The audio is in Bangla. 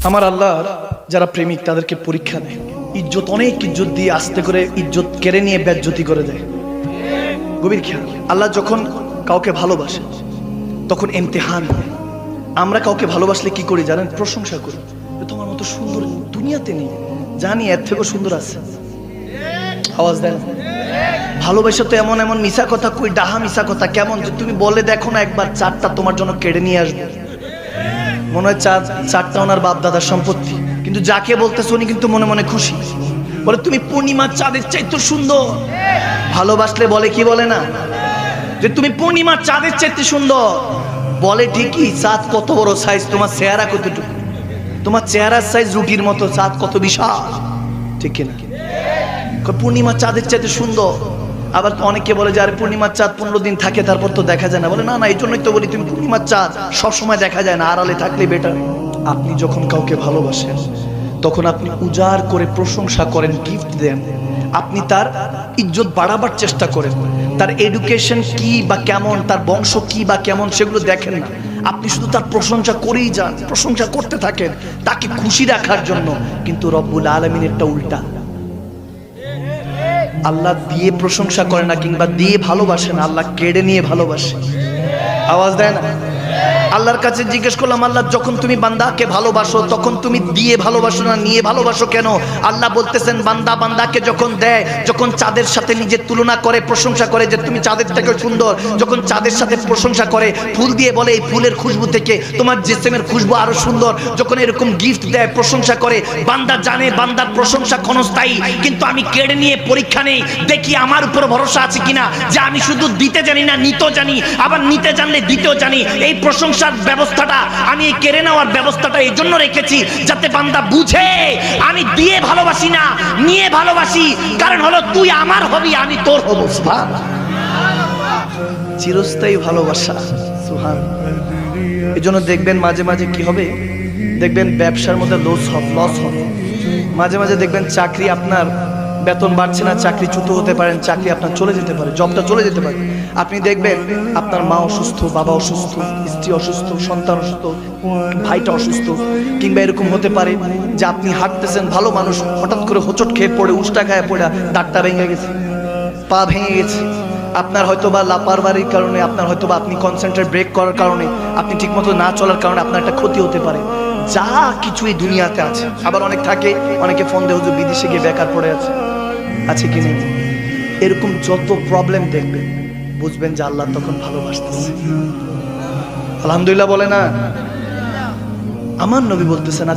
আমার আল্লাহ যারা প্রেমিক তাদেরকে পরীক্ষা দেয়, ইজ্জত অনেক ইজ্জত দিয়ে আস্তে করে ইজ্জত কেড়ে নিয়ে বেজ্জতি করে দেয়। গভীর খেয়াল, আল্লাহ যখন কাউকে ভালোবাসে তখন ইমতিহান হয়। আমরা কাউকে ভালোবাসলে কি করি জানেন? প্রশংসা করি, তোমার মতো সুন্দর দুনিয়াতে নেই, জানি এর থেকেও সুন্দর আছে। আওয়াজ দেন। ভালোবাসা তো এমন এমন মিশা কথা কই, ডাহা মিশা কথা। কেমন যে তুমি বলে দেখো না একবার, চারটা তোমার জন্য কেড়ে নিয়ে আসবে। মনে হয় চারটা ওনার বাপ দাদার সম্পত্তি, কিন্তু যাকে বলতেছে উনি কিন্তু মনে মনে খুশি। বলে তুমি পূর্ণিমার চাঁদের চাইতে সুন্দর। ভালোবাসলে বলে কি বলে না যে তুমি পূর্ণিমার চাঁদের চাইতে সুন্দর। বলে ঠিকই, চাঁদ কত বড় সাইজ, তোমার চেহারা কতটুকু, তোমার চেহারার সাইজ রুটির মতো, চাঁদ কত বিশাল, ঠিক কিনা? পূর্ণিমার চাঁদের চাইতে সুন্দর। আবার অনেকে বলে যে আরে পূর্ণিমার চাঁদ 15 দিন থাকে তারপর তো দেখা যায় না। বলে না না, এই জন্যই তো বলি তুমি পূর্ণিমার চাঁদ সবসময় দেখা যায় না, আড়ালে থাকলে বেটার। আপনি যখন কাউকে ভালোবাসেন তখন আপনি উজাড় করে প্রশংসা করেন, গিফট দেন, আপনি তার ইজ্জত বাড়াবার চেষ্টা করেন। তার এডুকেশন কি বা কেমন, তার বংশ কি বা কেমন, সেগুলো দেখেন না। আপনি শুধু তার প্রশংসা করেই যান, প্রশংসা করতে থাকেন তাকে খুশি রাখার জন্য। কিন্তু রব্বুল আলামিনেরটা উল্টা। আল্লাহ দিয়ে প্রশংসা করে না কিংবা দিয়ে ভালোবাসে না, আল্লাহ কেড়ে নিয়ে ভালোবাসে। আওয়াজ দেয় না? আল্লাহর কাছে জিজ্ঞেস করলাম, আল্লাহ যখন তুমি বান্দাকে ভালোবাসো তখন তুমি দিয়ে ভালোবাসো না নিয়ে ভালোবাসো কেন? আল্লাহ বলতেছেন বান্দা বান্দাকে যখন দেয়, যখন চাঁদের সাথে নিজের তুলনা করে প্রশংসা করে যে তুমি চাঁদের থেকে সুন্দর, যখন চাঁদের সাথে প্রশংসা করে, ফুল দিয়ে বলে এই ফুলের খুশবু থেকে তোমার জিসিমের খুশবু আরো সুন্দর, যখন এরকম গিফট দেয়, প্রশংসা করে, বান্দা জানে বান্দার প্রশংসা ক্ষণস্থায়ী, কিন্তু আমি কেড়ে নিয়ে পরীক্ষা নেই, দেখি আমার উপর ভরসা আছে কিনা, যে আমি শুধু দিতে জানি না নিতেও জানি, আবার নিতে জানলে দিতেও জানি। এই প্রশংসার ব্যবস্থাটা আমি এই কেড়ে নেওয়ার ব্যবস্থাটা এই জন্য রেখেছি যাতে বান্দা বুঝে আমি দিয়ে ভালোবাসি না নিয়ে ভালোবাসি। কারণ হলো তুই আমার হবি, আমি তোর হব। চিরস্থায়ী ভালোবাসা। সুবহানাল্লাহ। এই জন্য দেখবেন মাঝে মাঝে কি হবে, দেখবেন ব্যবসার মধ্যে লস হবে, মাঝে মাঝে দেখবেন চাকরি আপনার বেতন বাড়ছে না, চাকরি চ্যুত হতে পারেন, চাকরি আপনার চলে যেতে পারে, জবটা চলে যেতে পারে। আপনি দেখবেন আপনার মা অসুস্থ, বাবা অসুস্থ, স্ত্রী অসুস্থ, সন্তান অসুস্থ, ভাইটা অসুস্থ, কিংবা এরকম হতে পারে যে আপনি হাঁটতেছেন, ভালো মানুষ, হঠাৎ করে হোঁচট খেয়ে পড়ে, উষ্টা খায় পড়ে দাঁতটা ভেঙে গেছে, পা ভেঙে গেছে। আপনার হয়তো বা লাপারবারির কারণে, আপনার হয়তো বা আপনি কনসেন্ট্রেট ব্রেক করার কারণে, আপনি ঠিকমতো না চলার কারণে আপনার একটা ক্ষতি হতে পারে। যা কিছু এই দুনিয়াতে আছে। আবার অনেক থাকে, অনেকে ফোন দেয় হুজুর বিদেশে গিয়ে বেকার পড়ে আছে কি নেই। এরকম যত প্রবলেম দেখবেন বুঝবেন যে আল্লাহ তখন ভালোবাসতেছে। আলহামদুলিল্লাহ বলে না? আমার নবী বলতেছেন